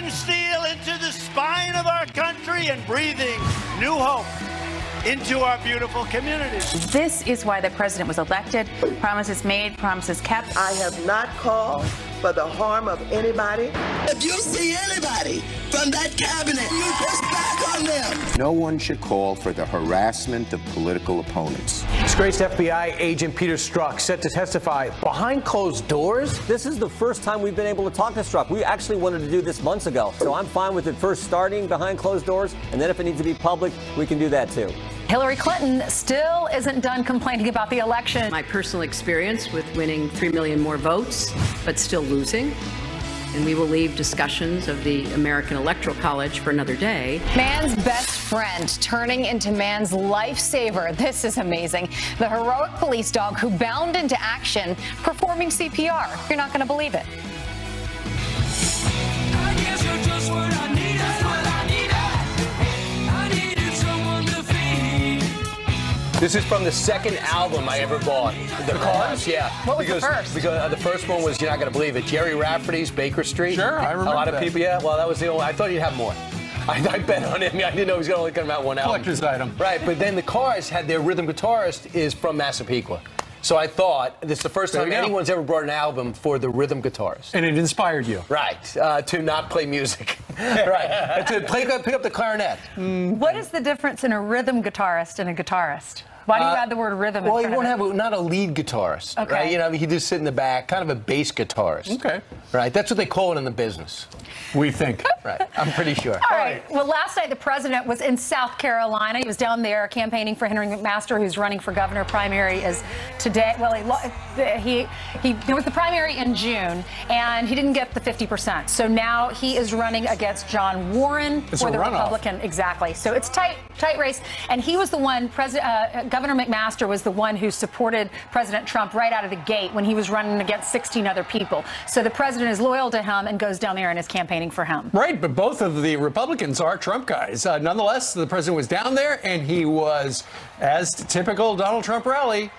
injecting steel into the spine of our country and breathing new hope into our beautiful communities. This is why the president was elected. Promises made, promises kept. I have not called for the harm of anybody. If you see anybody from that cabinet, you push back on them. No one should call for the harassment of political opponents. Disgraced FBI agent Peter Strzok set to testify behind closed doors. This is the first time we've been able to talk to Strzok. We actually wanted to do this months ago, so I'm fine with it first starting behind closed doors, and then if it needs to be public, we can do that too. Hillary Clinton still isn't done complaining about the election. My personal experience with winning 3 million more votes, but still losing. And we will leave discussions of the American Electoral College for another day. Man's best friend turning into man's lifesaver. This is amazing. The heroic police dog who bound into action performing CPR. You're not going to believe it. I guess you're just what I needed. This is from the second album I ever bought. The Cars? Yeah. What was the first? Because the first one was, you're not going to believe it, Jerry Rafferty's Baker Street. Sure, I remember a lot of that. people, yeah. Well, that was the only, I thought you'd have more. I bet on him. I didn't know he was going to only come out one album. Collector's item. Right, but then the Cars had their rhythm guitarist is from Massapequa. So I thought, this is the first time anyone's ever brought an album for the rhythm guitarist. And it inspired you. Right, to not play music. Right, and to pick up the clarinet. What is the difference in a rhythm guitarist and a guitarist? Why do you add the word rhythm in Well, front he won't of it? have not a lead guitarist, Okay. right? You know, he just sit in the back, kind of a bass guitarist. Okay. Right, that's what they call it in the business. We think. Right, I'm pretty sure. All right. Well, last night the president was in South Carolina. He was down there campaigning for Henry McMaster, who's running for governor. Primary is today. Well, there was the primary in June, and he didn't get the 50%. So now he is running against John Warren for the Republican. Exactly. So it's tight race. And he was the one. Governor McMaster was the one who supported President Trump right out of the gate when he was running against 16 other people. So the president is loyal to him and goes down there and is campaigning for him. Right, but both of the Republicans are Trump guys. Nonetheless, the president was down there, and he was, as typical Donald Trump rally,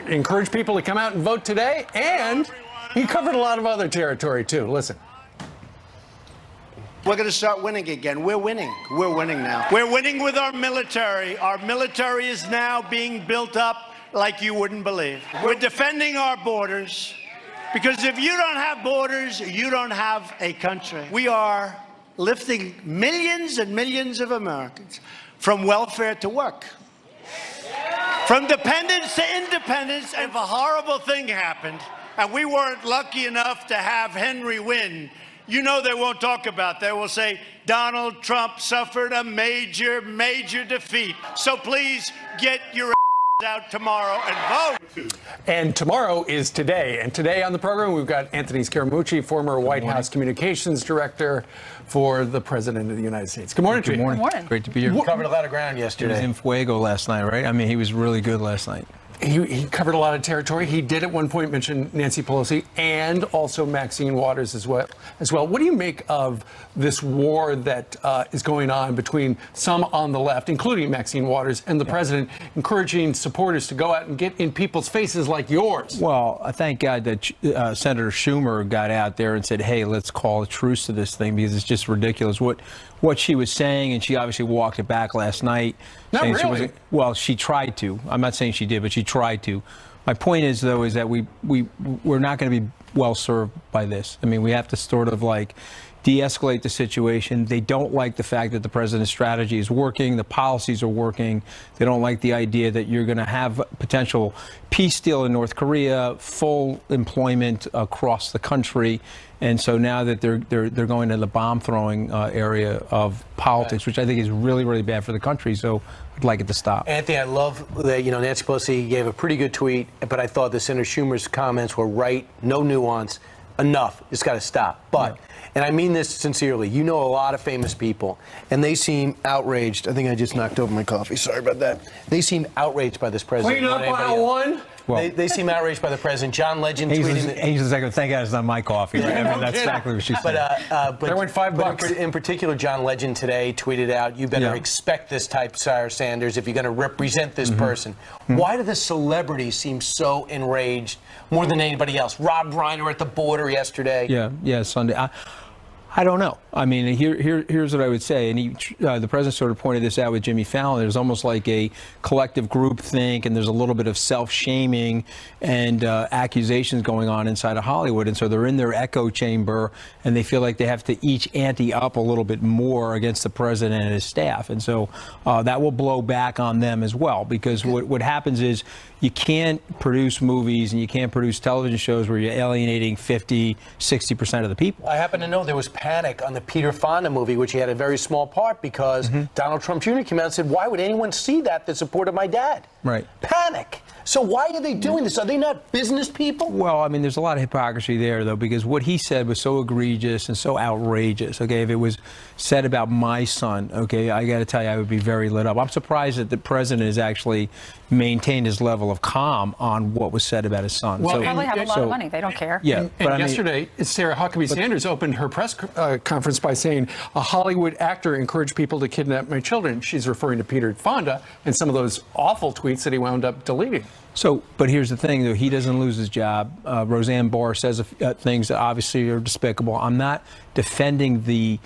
encouraged people to come out and vote today, and he covered a lot of other territory, too. Listen. We're going to start winning again. We're winning. We're winning now. We're winning with our military. Our military is now being built up like you wouldn't believe. We're defending our borders, because if you don't have borders, you don't have a country. We are lifting millions and millions of Americans from welfare to work, from dependence to independence. And if a horrible thing happened, and we weren't lucky enough to have Henry win, you know they won't talk about that. They will say Donald Trump suffered a major, major defeat. So please get your out tomorrow and vote. And tomorrow is today. And today on the program, we've got Anthony Scaramucci, former White House Communications Director for the President of the United States. Good morning to you. Good morning. Great to be here. We covered a lot of ground yesterday. He was in Fuego last night, right? I mean, he was really good last night. He covered a lot of territory. He did at one point mention Nancy Pelosi and also Maxine Waters as well. What do you make of this war that is going on between some on the left, including Maxine Waters, and the president encouraging supporters to go out and get in people's faces like yours? Well, I thank God that Senator Schumer got out there and said, hey, let's call a truce to this thing, because it's just ridiculous what she was saying, and she obviously walked it back last night. Not really. She wasn't, well, she tried to. I'm not saying she did, but she tried to. My point is, though, is that we're not going to be well served by this. I mean, we have to sort of like de-escalate the situation. They don't like the fact that the president's strategy is working, the policies are working. They don't like the idea that you're going to have potential peace deal in North Korea, full employment across the country. And so now that they're going to the bomb throwing area of politics, which I think is really, really bad for the country. So I'd like it to stop. Anthony, I love that, Nancy Pelosi gave a pretty good tweet, but I thought that Senator Schumer's comments were right, no nuance, enough. It's got to stop. But, and I mean this sincerely, you know a lot of famous people, and they seem outraged. I think I just knocked over my coffee. Sorry about that. They seem outraged by this president. Clean up aisle one. Well, they seem outraged by the president. John Legend tweeting. He's just like, thank God it's not my coffee. Right? I mean, that's exactly what she said. But there went $5. In particular, John Legend today tweeted out, you better expect this type, Sire Sanders, if you're going to represent this person. Why do the celebrities seem so enraged more than anybody else? Rob Reiner at the border yesterday. Yeah, Sunday. I don't know. I mean, here's what I would say, and the president sort of pointed this out with Jimmy Fallon. There's almost like a collective group think, and there's a little bit of self-shaming and accusations going on inside of Hollywood, and so they're in their echo chamber, and they feel like they have to each ante up a little bit more against the president and his staff, and so that will blow back on them as well, because what happens is you can't produce movies and you can't produce television shows where you're alienating 50, 60% of the people. I happen to know there was panic on the Peter Fonda movie, which he had a very small part, because Donald Trump Jr. came out and said, why would anyone see that supported my dad? Right. Panic. So why are they doing this? Are they not business people? Well, I mean, there's a lot of hypocrisy there, though, because what he said was so egregious and so outrageous. Okay, if it was said about my son, okay, I got to tell you, I would be very lit up. I'm surprised that the president has actually maintained his level of calm on what was said about his son. Well, they probably have a lot of money. They don't care. Yeah, and yesterday, Sarah Huckabee Sanders opened her press conference by saying a Hollywood actor encouraged people to kidnap my children. She's referring to Peter Fonda and some of those awful tweets that he wound up deleting. So, but here's the thing, though. He doesn't lose his job. Roseanne Barr says things that obviously are despicable. I'm not defending the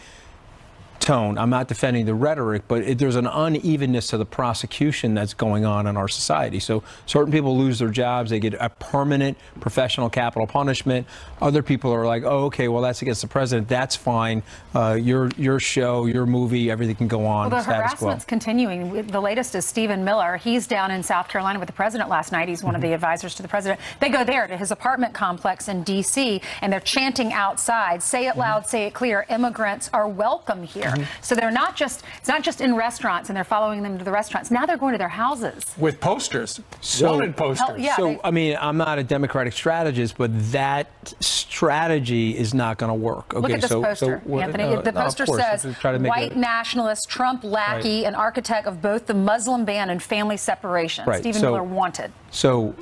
tone. I'm not defending the rhetoric, but there's an unevenness to the prosecution that's going on in our society. So certain people lose their jobs. They get a permanent professional capital punishment. Other people are like, oh, okay, well, that's against the president. That's fine. Your show, your movie, everything can go on. Well, the harassment's continuing. The latest is Stephen Miller. He's down in South Carolina with the president last night. He's one of the advisors to the president. They go there to his apartment complex in D.C., and they're chanting outside, say it loud, say it clear, immigrants are welcome here. So they're not just, it's not just in restaurants and they're following them to the restaurants. Now they're going to their houses. With posters. Wanted posters. I mean, I'm not a Democratic strategist, but that strategy is not going to work. Okay, look at this poster, Anthony. The poster says, white nationalist, Trump lackey, and architect of both the Muslim ban and family separation. Stephen Miller wanted. So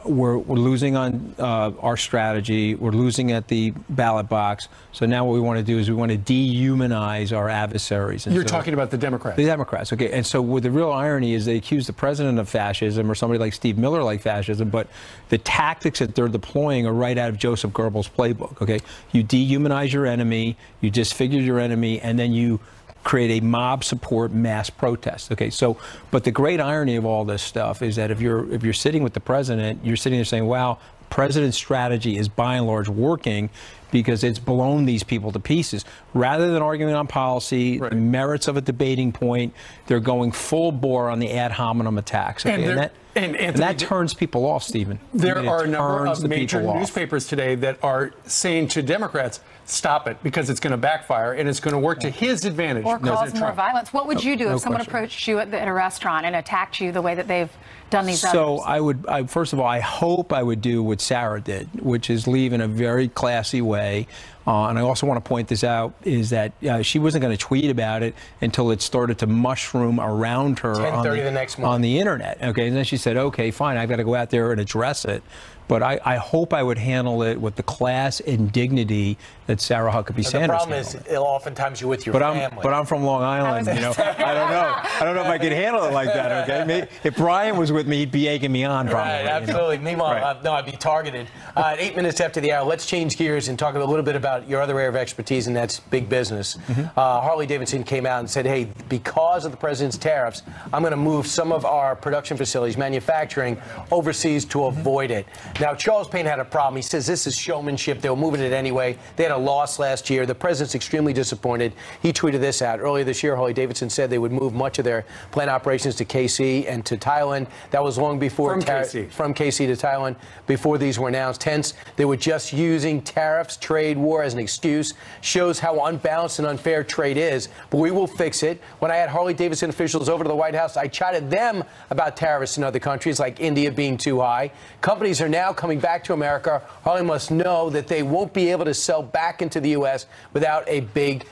we're losing on our strategy. We're losing at the ballot box. So now what we want to do is we want to dehumanize our adversaries. And You're talking about the Democrats. The Democrats, okay. And so what the real irony is they accuse the president of fascism or somebody like Steve Miller like fascism, but the tactics that they're deploying are right out of Joseph Goebbels' playbook, okay? You dehumanize your enemy, you disfigure your enemy, and then you create a mob support mass protest. Okay, so, but the great irony of all this stuff is that if you're sitting with the president, you're sitting there saying, wow, president's strategy is by and large working because it's blown these people to pieces. Rather than arguing on policy, the merits of a debating point, they're going full bore on the ad hominem attacks. Okay? And that turns people off, Stephen. There are a number of major newspapers today that are saying to Democrats, stop it, because it's going to backfire and it's going to work to his advantage. Or cause more violence. What would you do if someone approached you at a restaurant and attacked you the way that they've done these So others? First of all, I hope I would do what Sarah did, which is leave in a very classy way. And I also want to point this out, is that she wasn't going to tweet about it until it started to mushroom around her on the internet. Okay, and then she said, okay, fine, I've got to go out there and address it. But I hope I would handle it with the class and dignity that Sarah Huckabee Sanders The problem is, oftentimes you're with your family. But I'm from Long Island, you know. I don't know if I could handle it like that, okay? Maybe if Brian was with me, he'd be egging me on, probably. Right, absolutely. Meanwhile, no, I'd be targeted. 8 minutes after the hour, let's change gears and talk a little bit about your other area of expertise, and that's big business. Harley Davidson came out and said, hey, because of the president's tariffs, I'm going to move some of our production facilities, manufacturing, overseas to avoid it. Now, Charles Payne had a problem. He says this is showmanship. They were moving it anyway. They had a loss last year. The president's extremely disappointed. He tweeted this out. Earlier this year, Harley Davidson said they would move much of their plant operations to KC and to Thailand. That was long before from KC to Thailand, before these were announced. Hence, they were just using tariffs, trade war as an excuse. Shows how unbalanced and unfair trade is. But we will fix it. When I had Harley Davidson officials over to the White House, I chided them about tariffs in other countries, like India being too high. Companies are now coming back to America. Harley must know that they won't be able to sell back into the U.S. without a big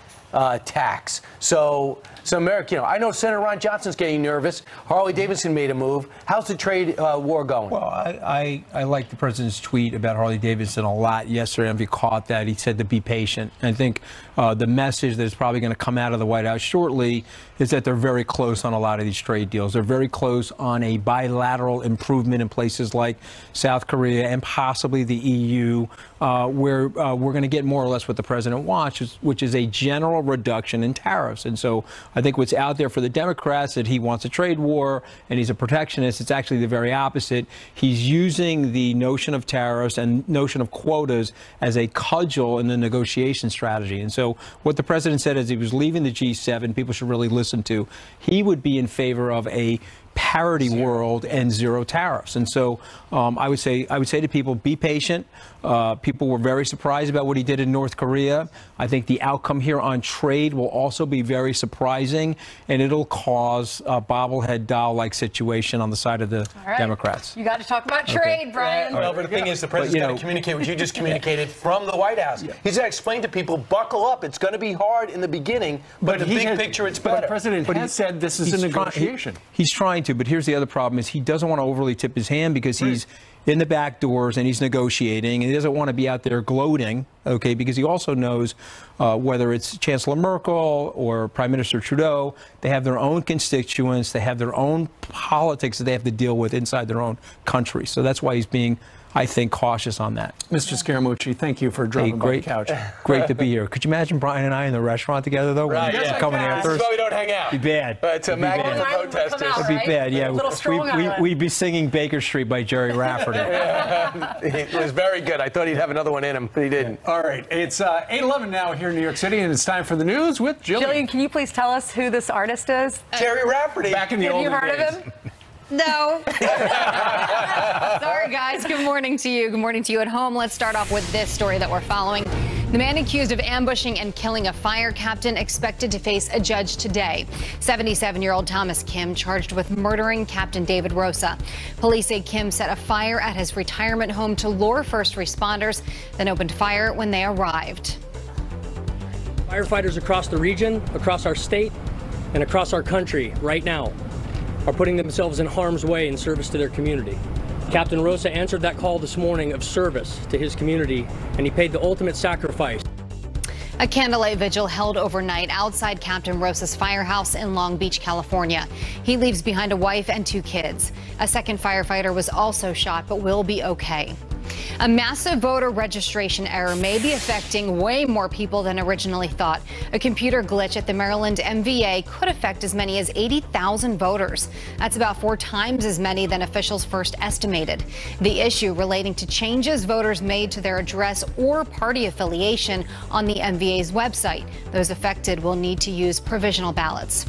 tax. So America, I know Senator Ron Johnson's getting nervous. Harley Davidson made a move. How's the trade war going? Well, I like the president's tweet about Harley Davidson a lot yesterday. If you caught that, he said to be patient. I think the message that is probably going to come out of the White House shortly is that they're very close on a lot of these trade deals. They're very close on a bilateral improvement in places like South Korea and possibly the EU. where we're going to get more or less what the president wants, which is a general reduction in tariffs. And so I think what's out there for the Democrats, that he wants a trade war and he's a protectionist, it's actually the very opposite. He's using the notion of tariffs and notion of quotas as a cudgel in the negotiation strategy. And so what the president said as he was leaving the G7, people should really listen to, he would be in favor of a parity world and zero tariffs. And so I would say to people, be patient. People were very surprised about what he did in North Korea. I think the outcome here on trade will also be very surprising, and it'll cause a bobblehead doll-like situation on the side of the Democrats. You got to talk about trade, Brian. Well, but the thing is, the president's got to communicate what you just communicated from the White House. He's got to explain to people, buckle up. It's going to be hard in the beginning, but the big picture, it's better. But the president has said this is a negotiation. He's trying to, but here's the other problem: is he doesn't want to overly tip his hand because he's in the back doors and he's negotiating, and he doesn't want to be out there gloating, okay, because he also knows whether it's Chancellor Merkel or Prime Minister Trudeau, they have their own constituents, they have their own politics that they have to deal with inside their own country. So that's why he's being, I think, cautious on that. Mr. Scaramucci, thank you for dropping by the couch. Great to be here. Could you imagine Brian and I in the restaurant together, though? Right, when coming after us? That's why we don't hang out. Be bad. It's a magnet for protesters. It'd be bad, yeah. We'd be singing Baker Street by Jerry Rafferty. It was very good. I thought he'd have another one in him, but he didn't. All right, it's 8:11 now here in New York City, and it's time for the news with Jillian. Jillian, can you please tell us who this artist is? Jerry Rafferty. Back in the olden days. Have you heard of him? No. Sorry, guys. Good morning to you. Good morning to you at home. Let's start off with this story that we're following. The man accused of ambushing and killing a fire captain expected to face a judge today. 77-year-old Thomas Kim charged with murdering Captain David Rosa. Police say Kim set a fire at his retirement home to lure first responders, then opened fire when they arrived. Firefighters across the region, across our state, and across our country right now are putting themselves in harm's way in service to their community. Captain Rosa answered that call this morning of service to his community, and he paid the ultimate sacrifice. A candlelight vigil held overnight outside Captain Rosa's firehouse in Long Beach, California. He leaves behind a wife and 2 kids. A second firefighter was also shot, but will be okay. A massive voter registration error may be affecting way more people than originally thought. A computer glitch at the Maryland MVA could affect as many as 80,000 voters. That's about 4 times as many than officials first estimated. The issue relating to changes voters made to their address or party affiliation on the MVA's website. Those affected will need to use provisional ballots.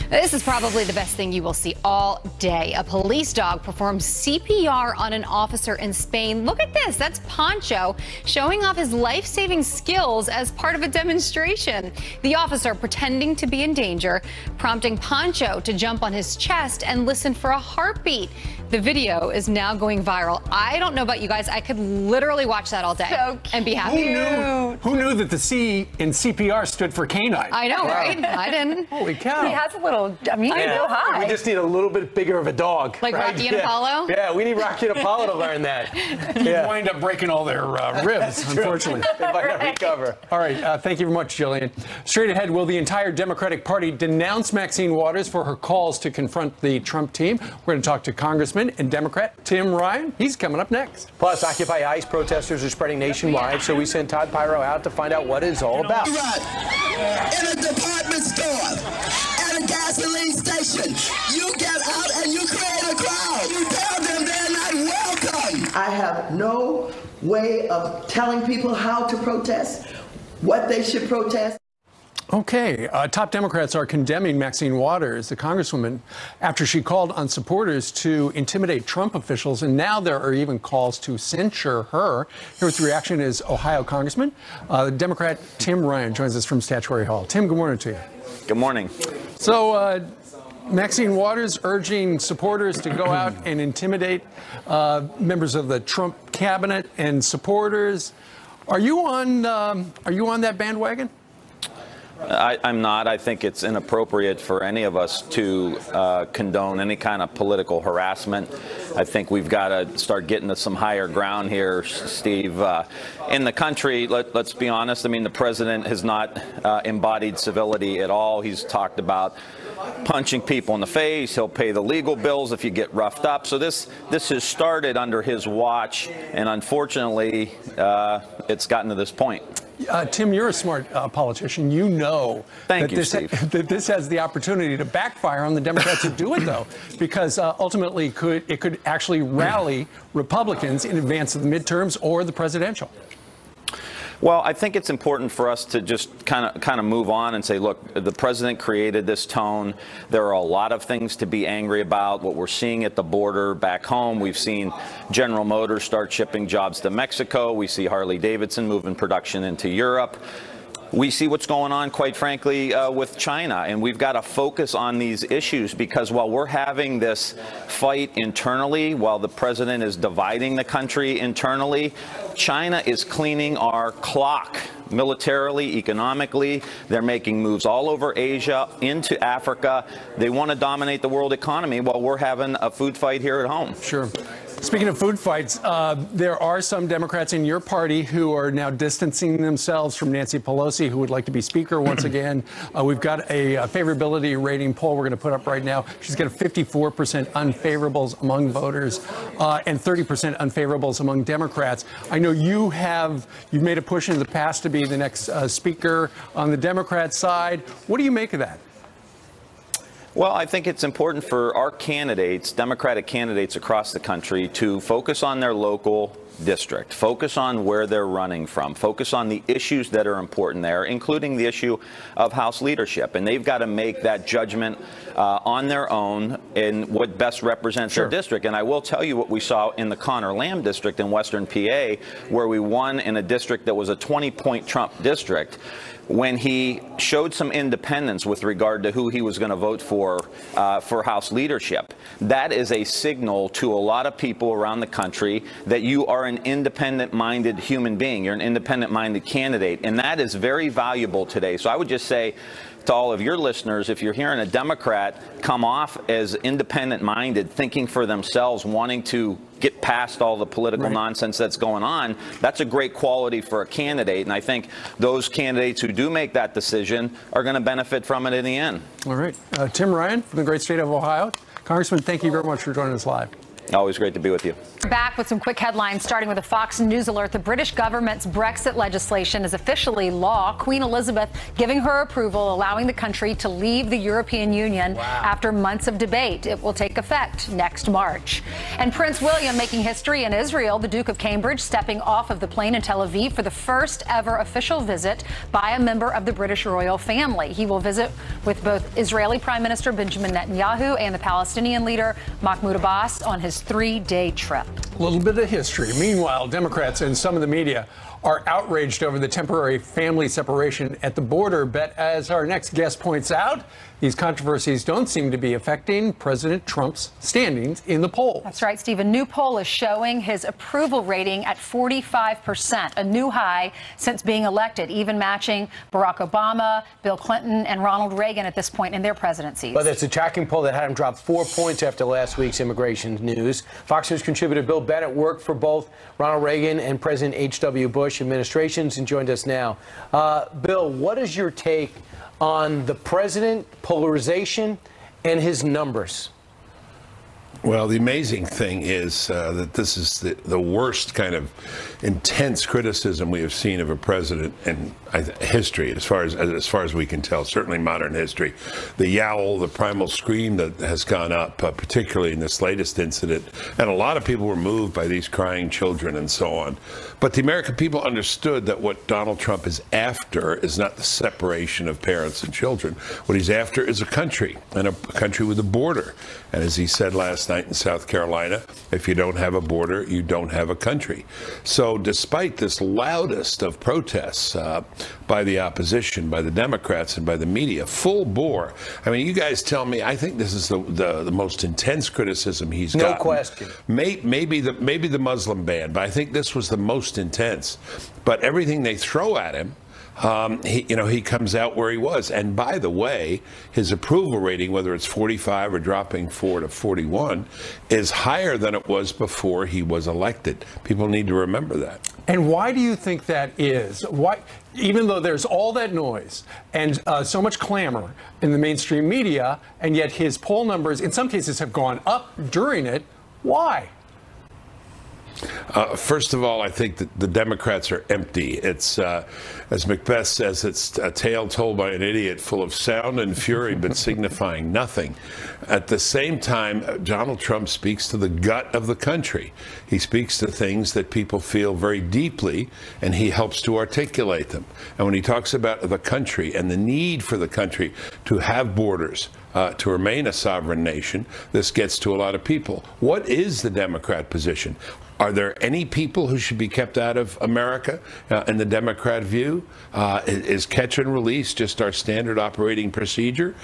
This is probably the best thing you will see all day. A police dog performed CPR on an officer in Spain. Look at this. That's Pancho showing off his life-saving skills as part of a demonstration. The officer pretending to be in danger, prompting Pancho to jump on his chest and listen for a heartbeat. The video is now going viral. I don't know about you guys. I could literally watch that all day and be happy. Who knew that the C in CPR stood for canine? I know, right? I didn't. Holy cow. He has a little, I mean, he can go high. We just need a little bit bigger of a dog. Like right? Rocky and Apollo? Yeah, we need Rocky and Apollo to learn that. You wind up breaking all their ribs, unfortunately. They might not recover. All right, thank you very much, Jillian. Straight ahead, will the entire Democratic Party denounce Maxine Waters for her calls to confront the Trump team? We're going to talk to Congressman and Democrat Tim Ryan. He's coming up next. Plus, Occupy ICE protesters are spreading nationwide, so we sent Todd Pyro out to find out what it's all about. Right. In a department store, at a gasoline station, you get out and you create a crowd. You tell them they're not welcome. I have no way of telling people how to protest, what they should protest. Okay, top Democrats are condemning Maxine Waters, the congresswoman, after she called on supporters to intimidate Trump officials, and now there are even calls to censure her. Here with the reaction is Ohio Congressman, Democrat Tim Ryan joins us from Statuary Hall. Tim, good morning to you. Good morning. So, Maxine Waters urging supporters to go out and intimidate members of the Trump cabinet and supporters. Are you on that bandwagon? I'm not. I think it's inappropriate for any of us to condone any kind of political harassment. I think we've got to start getting to some higher ground here, Steve. In the country, let's be honest, I mean, the president has not embodied civility at all. He's talked about punching people in the face. He'll pay the legal bills if you get roughed up. So this has started under his watch, and unfortunately, it's gotten to this point. Tim, you're a smart politician. You know that this has the opportunity to backfire on the Democrats who do it, though, because ultimately it could actually rally Republicans in advance of the midterms or the presidential. Well, I think it's important for us to just kind of move on and say, look, the president created this tone. There are a lot of things to be angry about. What we're seeing at the border back home, we've seen General Motors start shipping jobs to Mexico. We see Harley-Davidson moving production into Europe. We see what's going on, quite frankly, with China, and we've got to focus on these issues, because while we're having this fight internally, while the president is dividing the country internally, China is cleaning our clock militarily, economically. They're making moves all over Asia, into Africa. They want to dominate the world economy while we're having a food fight here at home. Sure. Speaking of food fights, there are some Democrats in your party who are now distancing themselves from Nancy Pelosi, who would like to be Speaker once again. We've got a favorability rating poll we're going to put up right now. She's got a 54% unfavorables among voters and 30% unfavorables among Democrats. I know you've made a push in the past to be the next Speaker on the Democrat side. What do you make of that? Well, I think it's important for our candidates, Democratic candidates across the country, to focus on their local district, focus on where they're running from, focus on the issues that are important there, including the issue of House leadership. And they've got to make that judgment on their own in what best represents their district. And I will tell you what we saw in the Connor Lamb district in Western PA, where we won in a district that was a 20-point Trump district, when he showed some independence with regard to who he was going to vote for House leadership. That is a signal to a lot of people around the country that you are an independent-minded human being. You're an independent-minded candidate, and that is very valuable today. So I would just say to all of your listeners, if you're hearing a Democrat come off as independent-minded, thinking for themselves, wanting to get past all the political nonsense that's going on, that's a great quality for a candidate. And I think those candidates who do make that decision are going to benefit from it in the end. All right. Tim Ryan from the great state of Ohio. Congressman, thank you very much for joining us live. Always great to be with you. Back with some quick headlines, starting with a Fox News alert. The British government's Brexit legislation is officially law. Queen Elizabeth giving her approval, allowing the country to leave the European Union after months of debate. It will take effect next March. And Prince William making history in Israel. The Duke of Cambridge stepping off of the plane in Tel Aviv for the first ever official visit by a member of the British royal family. He will visit with both Israeli Prime Minister Benjamin Netanyahu and the Palestinian leader Mahmoud Abbas on his 3-day trip. A little bit of history. Meanwhile, Democrats and some of the media are outraged over the temporary family separation at the border. But as our next guest points out, these controversies don't seem to be affecting President Trump's standings in the polls. That's right, Steve. A new poll is showing his approval rating at 45%, a new high since being elected, even matching Barack Obama, Bill Clinton, and Ronald Reagan at this point in their presidencies. But it's a tracking poll that had him drop 4 points after last week's immigration news. Fox News contributor Bill Bennett worked for both Ronald Reagan and President H.W. Bush administrations and joined us now. Bill, what is your take on the president, polarization, and his numbers? Well, the amazing thing is that this is the worst kind of intense criticism we have seen of a president in history, as far as we can tell, certainly modern history. The yowl, the primal scream that has gone up, particularly in this latest incident, and a lot of people were moved by these crying children and so on. But the American people understood that what Donald Trump is after is not the separation of parents and children. What he's after is a country, and a country with a border. And as he said last night in South Carolina, if you don't have a border, you don't have a country. So despite this loudest of protests by the opposition, by the Democrats, and by the media, full bore. I mean, you guys tell me, I think this is the most intense criticism he's gotten. No question. Maybe the Muslim ban, but I think this was the most intense. But everything they throw at him, he comes out where he was. And by the way, his approval rating, whether it's 45 or dropping 4 to 41, is higher than it was before he was elected. People need to remember that. And why do you think that is? Why, even though there's all that noise and so much clamor in the mainstream media, and yet his poll numbers in some cases have gone up during it, why? First of all, I think that the Democrats are empty. It's, as Macbeth says, it's a tale told by an idiot, full of sound and fury, but signifying nothing. At the same time, Donald Trump speaks to the gut of the country. He speaks to things that people feel very deeply, and he helps to articulate them. And when he talks about the country and the need for the country to have borders, to remain a sovereign nation, this gets to a lot of people. What is the Democrat position? Are there any people who should be kept out of America in the Democrat view? Is catch and release just our standard operating procedure?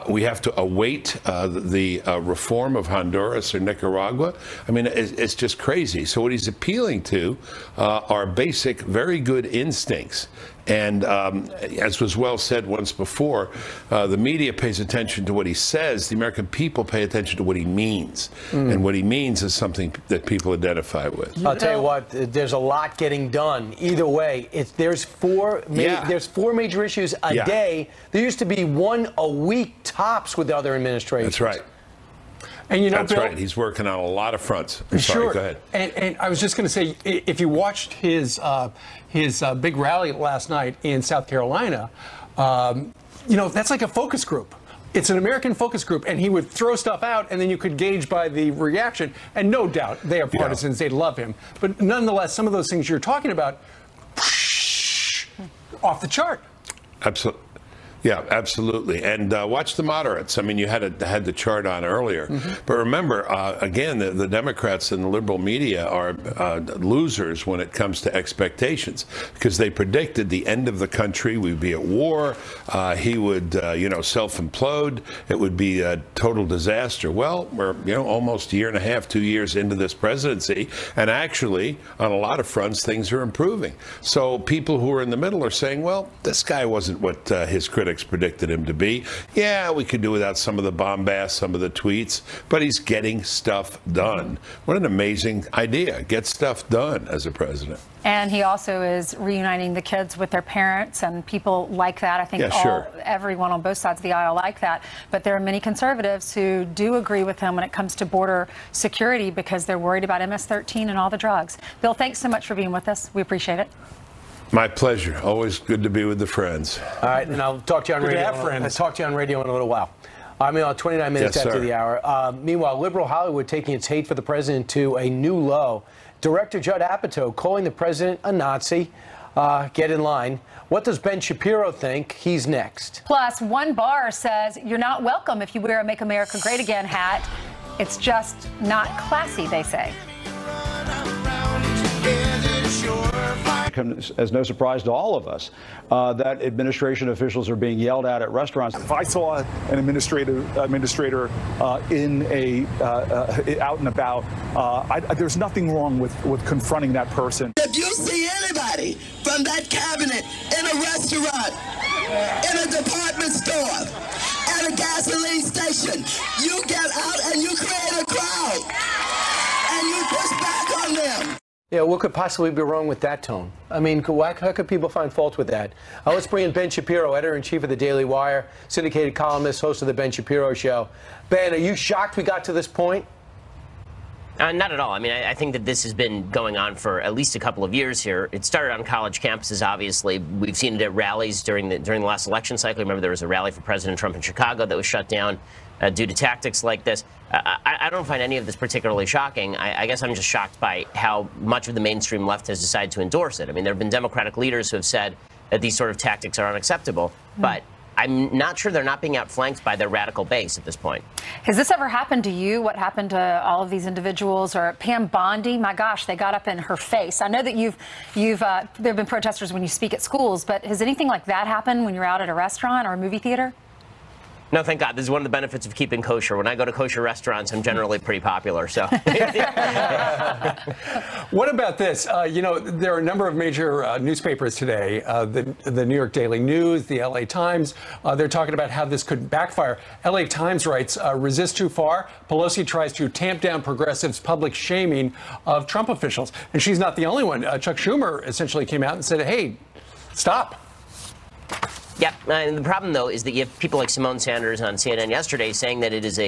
We have to await the reform of Honduras or Nicaragua. I mean, it's just crazy. So what he's appealing to are basic, very good instincts. And as was well said once before, the media pays attention to what he says. The American people pay attention to what he means. And what he means is something that people identify with. I'll tell you what, there's a lot getting done. Either way, there's four major issues a day. There used to be one a week tops with the other administrations. That's right. And you know, that's Bill, right. He's working on a lot of fronts. I'm sorry, go ahead. And I was just going to say, if you watched his big rally last night in South Carolina, you know, that's like a focus group. It's an American focus group, and he would throw stuff out, and then you could gauge by the reaction. And no doubt, they are partisans. They love him. But nonetheless, some of those things you're talking about, off the chart. Absolutely. Yeah, absolutely. And watch the moderates. I mean, you had the chart on earlier. But remember, again, the Democrats and the liberal media are losers when it comes to expectations, because they predicted the end of the country. We'd be at war. He would, self-implode. It would be a total disaster. Well, we're, almost a year and a half, 2 years into this presidency. And actually, on a lot of fronts, things are improving. So people who are in the middle are saying, well, this guy wasn't what his critics predicted him to be. Yeah, we could do without some of the bombast, some of the tweets, but he's getting stuff done. What an amazing idea. Get stuff done as a president. And he also is reuniting the kids with their parents, and people like that. I think everyone on both sides of the aisle like that. But there are many conservatives who do agree with him when it comes to border security, because they're worried about MS-13 and all the drugs. Bill, thanks so much for being with us. We appreciate it. My pleasure. Always good to be with the friends. All right, and I'll talk to you on radio. I'll talk to you on radio in a little while. I'm on 29 minutes after the hour. Meanwhile, liberal Hollywood taking its hate for the president to a new low. Director Judd Apatow calling the president a Nazi. Get in line. What does Ben Shapiro think? He's next. Plus, one bar says you're not welcome if you wear a Make America Great Again hat. It's just not classy, they say. Comes as no surprise to all of us that administration officials are being yelled at restaurants. If I saw an administrator in out and about, there's nothing wrong with confronting that person. If you see anybody from that cabinet in a restaurant, in a department store, at a gasoline station, you get out and you create a crowd and you push back on them. Yeah, what could possibly be wrong with that tone? I mean, how could people find fault with that? Let's bring in Ben Shapiro, editor-in-chief of the Daily Wire, syndicated columnist, host of the Ben Shapiro Show. Ben, are you shocked we got to this point? Not at all. I mean, I think that this has been going on for at least a couple of years here. It started on college campuses, obviously. We've seen it at rallies during the last election cycle. Remember, there was a rally for President Trump in Chicago that was shut down due to tactics like this. I don't find any of this particularly shocking. I guess I'm just shocked by how much of the mainstream left has decided to endorse it. I mean, there have been Democratic leaders who have said that these sort of tactics are unacceptable, but I'm not sure they're not being outflanked by their radical base at this point. Has this ever happened to you? What happened to all of these individuals? Or Pam Bondi? My gosh, they got up in her face. I know that there have been protesters when you speak at schools, but has anything like that happened when you're out at a restaurant or a movie theater? No, thank God. This is one of the benefits of keeping kosher. When I go to kosher restaurants, I'm generally pretty popular. So, what about this? You know, there are a number of major newspapers today, the New York Daily News, the LA Times. They're talking about how this could backfire. LA Times writes, resist too far. Pelosi tries to tamp down progressives' public shaming of Trump officials. And she's not the only one. Chuck Schumer essentially came out and said, hey, stop. Yeah, and the problem, though, is that you have people like Simone Sanders on CNN yesterday saying that it is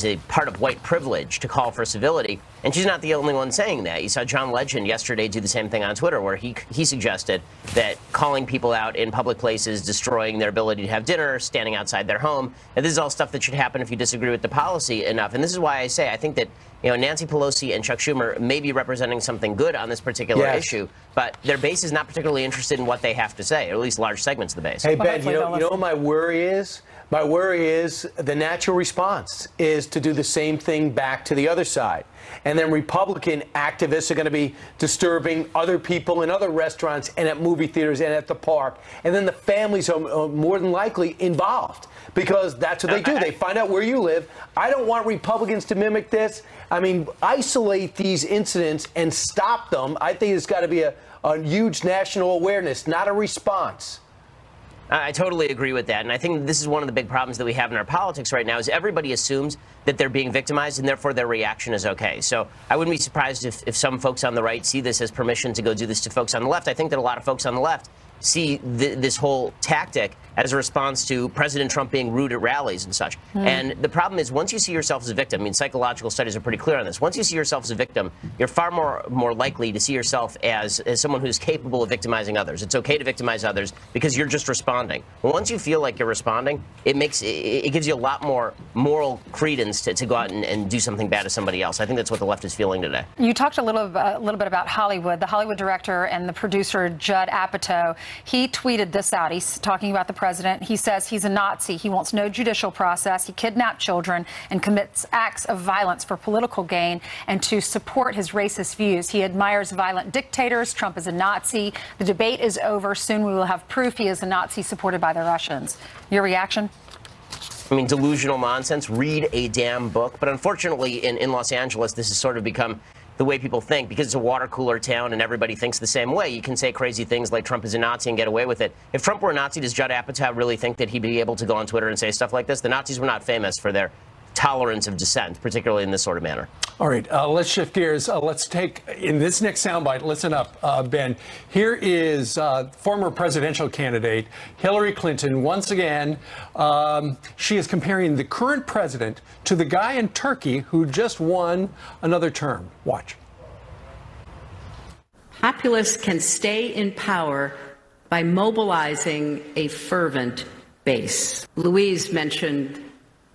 a part of white privilege to call for civility, and she's not the only one saying that. You saw John Legend yesterday do the same thing on Twitter, where he suggested that calling people out in public places, destroying their ability to have dinner, standing outside their home, and this is all stuff that should happen if you disagree with the policy enough. And this is why I say I think that, you know, Nancy Pelosi and Chuck Schumer may be representing something good on this particular issue, but their base is not particularly interested in what they have to say, or at least large segments of the base. Hey, Ben, you know what my worry is? My worry is the natural response is to do the same thing back to the other side. And then Republican activists are going to be disturbing other people in other restaurants and at movie theaters and at the park. And then the families are more than likely involved because that's what they do. They find out where you live. I don't want Republicans to mimic this. I mean, isolate these incidents and stop them. I think it's got to be a huge national awareness, not a response. I totally agree with that. And I think this is one of the big problems that we have in our politics right now is everybody assumes that they're being victimized and therefore their reaction is okay. So I wouldn't be surprised if some folks on the right see this as permission to go do this to folks on the left. I think that a lot of folks on the left see this whole tactic as a response to President Trump being rude at rallies and such. And the problem is once you see yourself as a victim, I mean, psychological studies are pretty clear on this. Once you see yourself as a victim, you're far more likely to see yourself as someone who's capable of victimizing others. It's okay to victimize others because you're just responding. Once you feel like you're responding, it gives you a lot more moral credence to go out and do something bad to somebody else. I think that's what the left is feeling today. You talked a little bit about Hollywood. The Hollywood director and the producer, Judd Apatow, he tweeted this out. He's talking about the president. He says he's a Nazi. He wants no judicial process. He kidnapped children and commits acts of violence for political gain and to support his racist views. He admires violent dictators. Trump is a Nazi. The debate is over. Soon we will have proof he is a Nazi supported by the Russians. Your reaction? I mean, delusional nonsense. Read a damn book. But unfortunately, in Los Angeles, this has sort of become the way people think, because it's a water cooler town and everybody thinks the same way. You can say crazy things like Trump is a Nazi and get away with it. If Trump were a Nazi, does Judd Apatow really think that he'd be able to go on Twitter and say stuff like this? The Nazis were not famous for their tolerance of dissent, particularly in this sort of manner. All right, let's shift gears. Let's take, in this next soundbite, listen up, Ben. Here is former presidential candidate Hillary Clinton. Once again, she is comparing the current president to the guy in Turkey who just won another term. Watch. Populists can stay in power by mobilizing a fervent base. Louise mentioned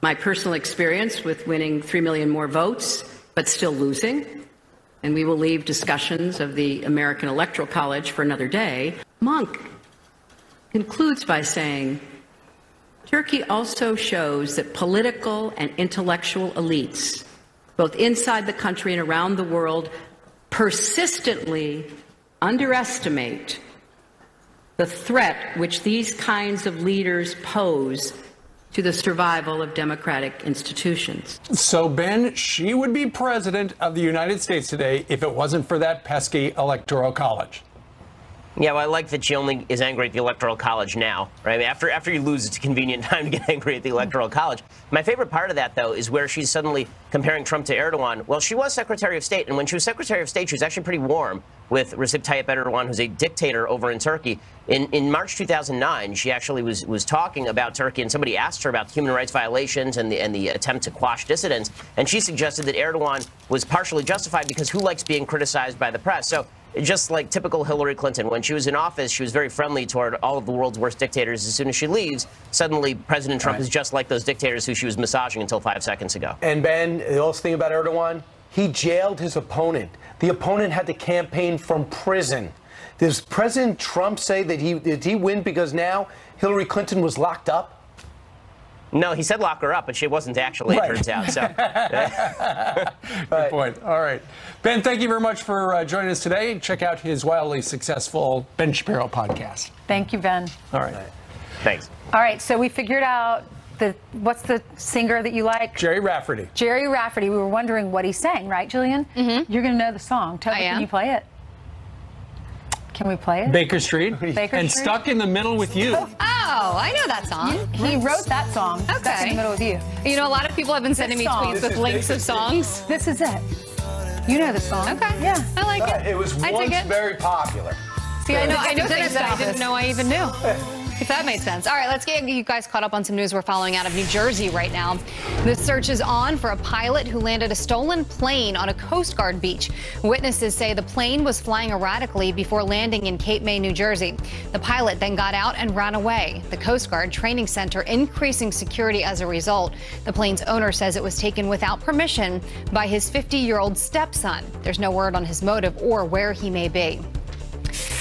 my personal experience with winning 3 million more votes, but still losing. And we will leave discussions of the American Electoral College for another day. Monk concludes by saying, Turkey also shows that political and intellectual elites, both inside the country and around the world, persistently underestimate the threat which these kinds of leaders pose to the survival of democratic institutions. So, Ben, she would be president of the United States today if it wasn't for that pesky Electoral College. Yeah, well, I like that she only is angry at the Electoral College now, right? I mean, after you lose, it's a convenient time to get angry at the Electoral College. My favorite part of that, though, is where she's suddenly comparing Trump to Erdogan. Well, she was Secretary of State, and when she was Secretary of State, she was actually pretty warm with Recep Tayyip Erdogan, who's a dictator over in Turkey. In March 2009, she actually was talking about Turkey, and somebody asked her about human rights violations and the attempt to quash dissidents, and she suggested that Erdogan was partially justified because who likes being criticized by the press? So, just like typical Hillary Clinton, when she was in office, she was very friendly toward all of the world's worst dictators. As soon as she leaves, suddenly President Trump is just like those dictators who she was massaging until 5 seconds ago. And Ben, the also thing about Erdogan, he jailed his opponent. The opponent had to campaign from prison. Does President Trump say that did he win because now Hillary Clinton was locked up? No, he said lock her up, but she wasn't actually, it turns out. So. Good point. All right. Ben, thank you very much for joining us today. Check out his wildly successful Ben Shapiro podcast. Thank you, Ben. All right. Thanks. All right, so we figured out what's the singer that you like? Jerry Rafferty. Jerry Rafferty. We were wondering what he sang, right, Jillian? Mm-hmm. You're going to know the song. Toby, can you play it? Can we play it? Baker Street. Baker and Street? Stuck in the Middle with You. Oh, I know that song. He wrote that song. Okay. Stuck in the Middle with You. You know, a lot of people have been sending me tweets with links of songs. This is it. You know the song. Okay. Yeah. I like it. It was once very popular. See, I know things that I didn't know I even knew. If that made sense. All right, let's get you guys caught up on some news we're following out of New Jersey right now. The search is on for a pilot who landed a stolen plane on a Coast Guard beach. Witnesses say the plane was flying erratically before landing in Cape May, New Jersey. The pilot then got out and ran away. The Coast Guard Training Center increasing security as a result. The plane's owner says it was taken without permission by his 50-year-old stepson. There's no word on his motive or where he may be.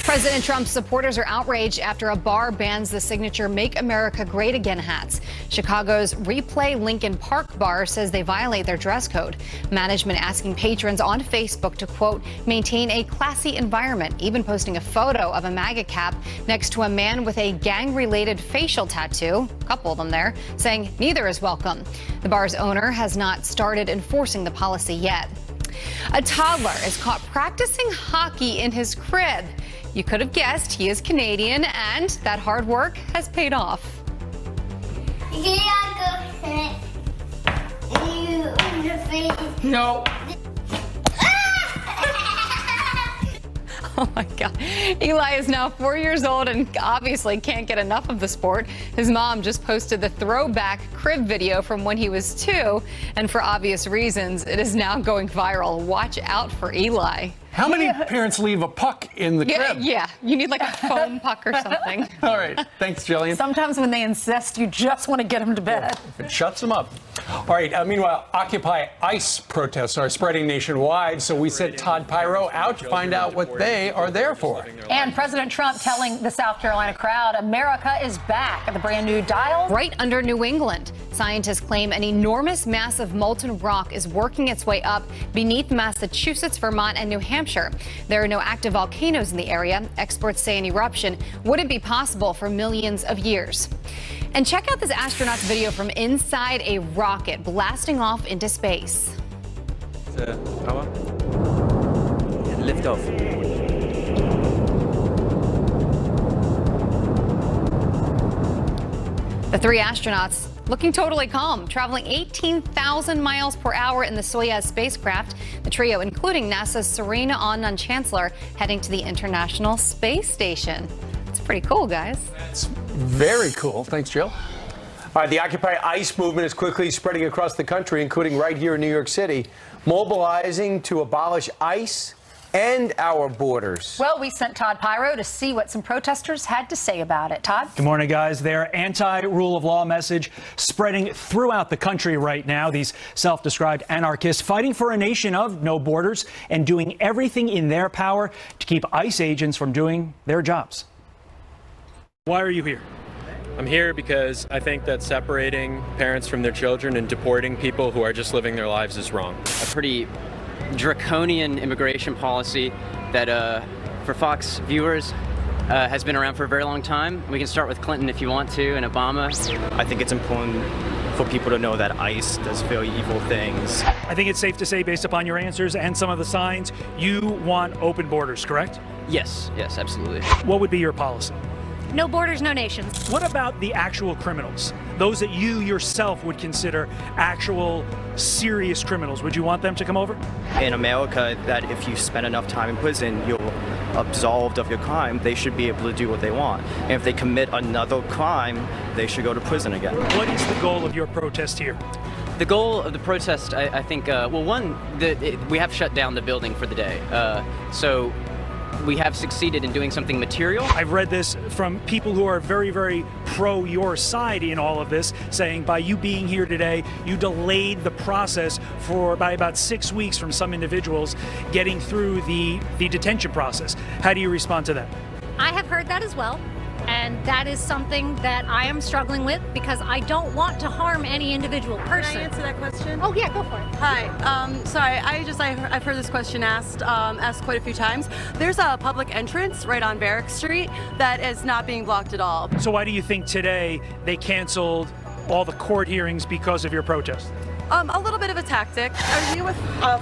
President Trump's supporters are outraged after a bar bans the signature Make America Great Again hats. Chicago's Replay Lincoln Park bar says they violate their dress code. Management asking patrons on Facebook to, quote, maintain a classy environment, even posting a photo of a MAGA cap next to a man with a gang-related facial tattoo, a couple of them there, saying neither is welcome. The bar's owner has not started enforcing the policy yet. A toddler is caught practicing hockey in his crib. You could have guessed he is Canadian, and that hard work has paid off. No. Oh my God. Eli is now 4 years old and obviously can't get enough of the sport. His mom just posted the throwback crib video from when he was 2, and for obvious reasons, it is now going viral. Watch out for Eli. How many parents leave a puck in the crib? Yeah, you need like a foam puck or something. All right, thanks, Jillian. Sometimes when they insist, you just want to get them to bed. It shuts them up. All right, meanwhile, Occupy ICE protests are spreading nationwide, so we sent Todd Pyro out to find out what they are there for. And President Trump telling the South Carolina crowd, America is back at the brand new Dial. Right under New England. Scientists claim an enormous mass of molten rock is working its way up beneath Massachusetts, Vermont, and New Hampshire. There are no active volcanoes in the area. Experts say an eruption wouldn't be possible for millions of years. And check out this astronaut's video from inside a rocket blasting off into space. Power. And lift off. The 3 astronauts looking totally calm, traveling 18,000 miles per hour in the Soyuz spacecraft. The trio, including NASA's Serena Auñón Chancellor, heading to the International Space Station. It's pretty cool, guys. It's very cool. Thanks, Jill. All right, the Occupy ICE movement is quickly spreading across the country, including right here in New York City, mobilizing to abolish ICE and our borders. Well, we sent Todd Pyro to see what some protesters had to say about it. Todd? Good morning, guys. Their anti-rule of law message spreading throughout the country right now. These self-described anarchists fighting for a nation of no borders and doing everything in their power to keep ICE agents from doing their jobs. Why are you here? I'm here because I think that separating parents from their children and deporting people who are just living their lives is wrong. A pretty draconian immigration policy that, for Fox viewers, has been around for a very long time. We can start with Clinton if you want to, and Obama. I think it's important for people to know that ICE does very evil things. I think it's safe to say, based upon your answers and some of the signs, you want open borders, correct? Yes, absolutely. What would be your policy? No borders, no nations. What about the actual criminals? Those that you yourself would consider actual serious criminals. Would you want them to come over? In America, that if you spend enough time in prison, you're absolved of your crime. They should be able to do what they want. And if they commit another crime, they should go to prison again. What is the goal of your protest here? The goal of the protest, I think, well, one, we have shut down the building for the day. So we have succeeded in doing something material. I've read this from people who are very, very pro your side in all of this, saying by you being here today, you delayed the process by about 6 weeks from some individuals getting through the detention process. How do you respond to that? I have heard that as well. And that is something that I am struggling with because I don't want to harm any individual person. Can I answer that question? Oh yeah, go for it. Hi. Sorry, I've heard this question asked quite a few times. There's a public entrance right on Barrack Street that is not being blocked at all. So why do you think today they canceled all the court hearings because of your protest? A little bit of a tactic. Are you with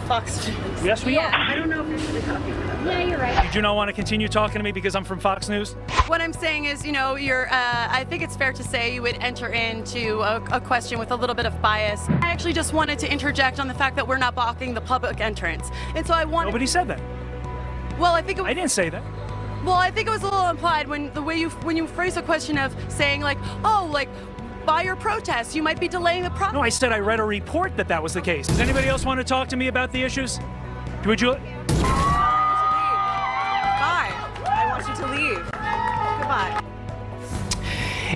Fox News? Yes, we are. I don't know if you're really talking about that. Yeah, you're right. Did you not want to continue talking to me because I'm from Fox News? What I'm saying is, I think it's fair to say you would enter into a question with a little bit of bias. I actually just wanted to interject on the fact that we're not blocking the public entrance. And so I wanted... Nobody said that. Well, I think it was... I didn't say that. Well, I think it was a little implied when you phrase a question of saying like, oh, like, by your protest, you might be delaying the process. No, I said I read a report that was the case. Does anybody else want to talk to me about the issues? Would you? Bye. I want you to leave. Goodbye.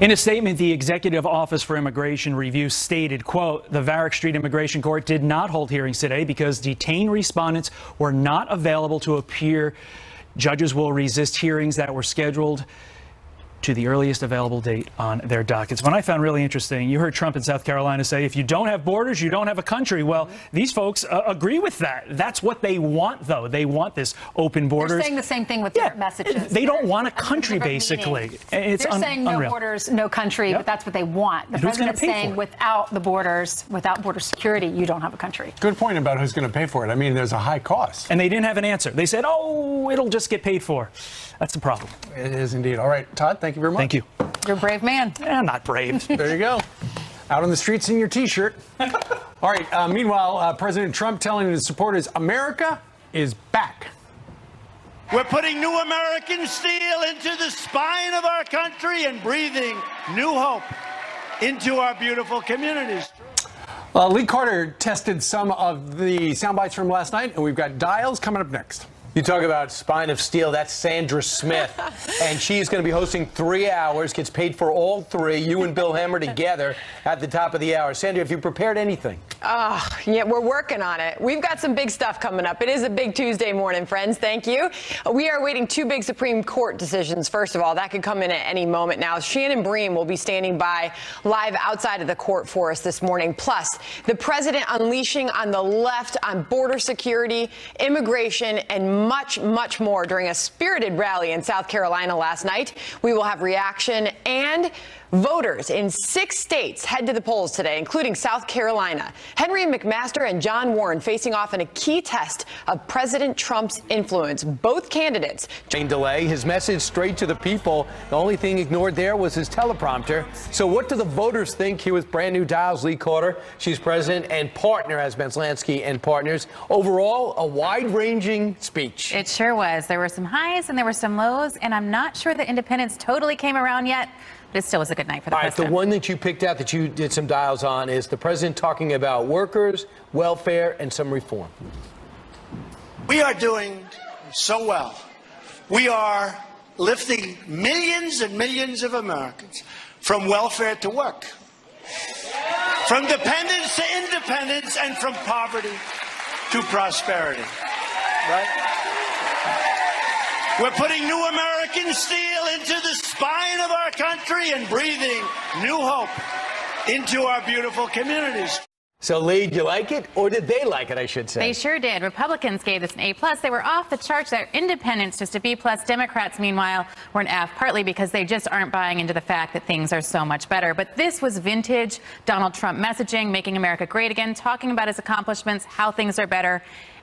In a statement, the Executive Office for Immigration Review stated, quote, the Varick Street Immigration Court did not hold hearings today because detained respondents were not available to appear. Judges will resist hearings that were scheduled to the earliest available date on their dockets. What I found really interesting, you heard Trump in South Carolina say, if you don't have borders, you don't have a country. Well, these folks agree with that. That's what they want, though. They want this open borders. They're saying the same thing with their messages. They don't want a country, basically. It's They're saying no unreal. borders, no country, but that's what they want. The Who's gonna president's pay saying for it? without the borders, without border security, you don't have a country. Good point about who's going to pay for it. I mean, there's a high cost. And they didn't have an answer. They said, oh, it'll just get paid for. That's the problem. It is indeed. All right, Todd, thank you very much. Thank you. You're a brave man. I'm not brave. There you go. Out on the streets in your T-shirt. All right, meanwhile, President Trump telling his supporters, America is back. We're putting new American steel into the spine of our country and breathing new hope into our beautiful communities. Lee Carter tested some of the sound bites from last night, and we've got Dials coming up next. You talk about spine of steel, that's Sandra Smith. And she's going to be hosting 3 hours, gets paid for all 3, you and Bill Hemmer together at the top of the hour. Sandra, have you prepared anything? Yeah, we're working on it. We've got some big stuff coming up. It is a big Tuesday morning, friends. Thank you. We are awaiting 2 big Supreme Court decisions. First of all, that could come in at any moment now. Shannon Bream will be standing by live outside of the court for us this morning. Plus, the president unleashing on the left on border security, immigration, and much, much more during a spirited rally in South Carolina last night. We will have reaction, and voters in 6 states head to the polls today, including South Carolina. Henry McMaster and John Warren facing off in a key test of President Trump's influence. Both candidates. Delay, his message straight to the people. The only thing ignored there was his teleprompter. So what do the voters think? Here with brand new Dials, Lee Carter. She's president and partner as Benslansky and Partners. Overall, a wide-ranging speech. It sure was. There were some highs and there were some lows, and I'm not sure the independents totally came around yet. But it still was a good night for the president. The one that you picked out that you did some dials on is the president talking about workers, welfare, and some reform. We are doing so well. We are lifting millions and millions of Americans from welfare to work, from dependence to independence, and from poverty to prosperity. Right? We're putting new American steel into the spine of our country and breathing new hope into our beautiful communities. So, Lee, do you like it? Or did they like it, I should say? They sure did. Republicans gave this an A+. They were off the charts. Their independents just a B+. Democrats, meanwhile, were an F, partly because they just aren't buying into the fact that things are so much better. But this was vintage Donald Trump messaging, making America great again, talking about his accomplishments, how things are better.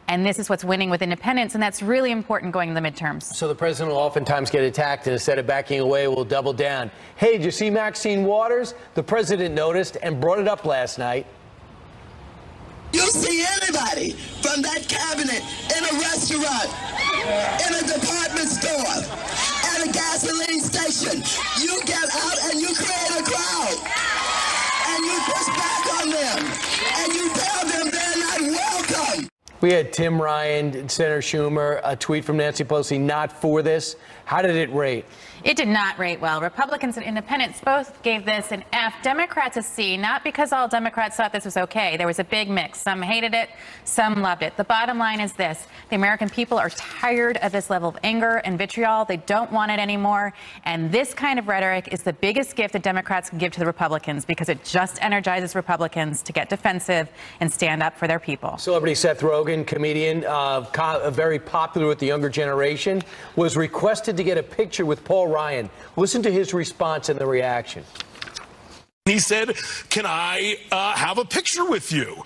And this is what's winning with independents, and that's really important going into the midterms. So the president will oftentimes get attacked, and instead of backing away, will double down. Hey, did you see Maxine Waters? The president noticed and brought it up last night. You'll see anybody from that cabinet in a restaurant, in a department store, at a gasoline station. You get out and you create a crowd. And you push back on them. And you tell them they're not welcome. We had Tim Ryan, Senator Schumer, a tweet from Nancy Pelosi, not for this. How did it rate? It did not rate well. Republicans and independents both gave this an F. Democrats a C, not because all Democrats thought this was okay. There was a big mix. Some hated it, some loved it. The bottom line is this. The American people are tired of this level of anger and vitriol. They don't want it anymore. And this kind of rhetoric is the biggest gift that Democrats can give to the Republicans because it just energizes Republicans to get defensive and stand up for their people. Celebrity Seth Rogen, comedian, very popular with the younger generation, was requested to get a picture with Paul Ryan. Listen to his response and the reaction. He said, can I have a picture with you?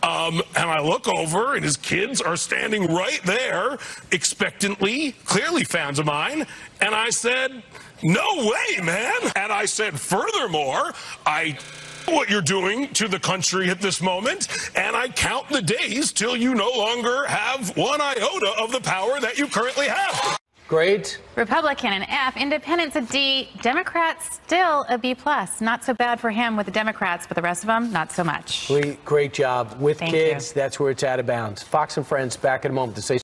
And I look over, and his kids are standing right there, expectantly, clearly fans of mine. And I said, no way, man. And I said, furthermore, I know what you're doing to the country at this moment, and I count the days till you no longer have one iota of the power that you currently have. Great. Republican an F, Independents a D, Democrats still a B+. Not so bad for him with the Democrats, but the rest of them, not so much. Great job. With Thank kids, you. that's where it's out of bounds. Fox and Friends, back in a moment to say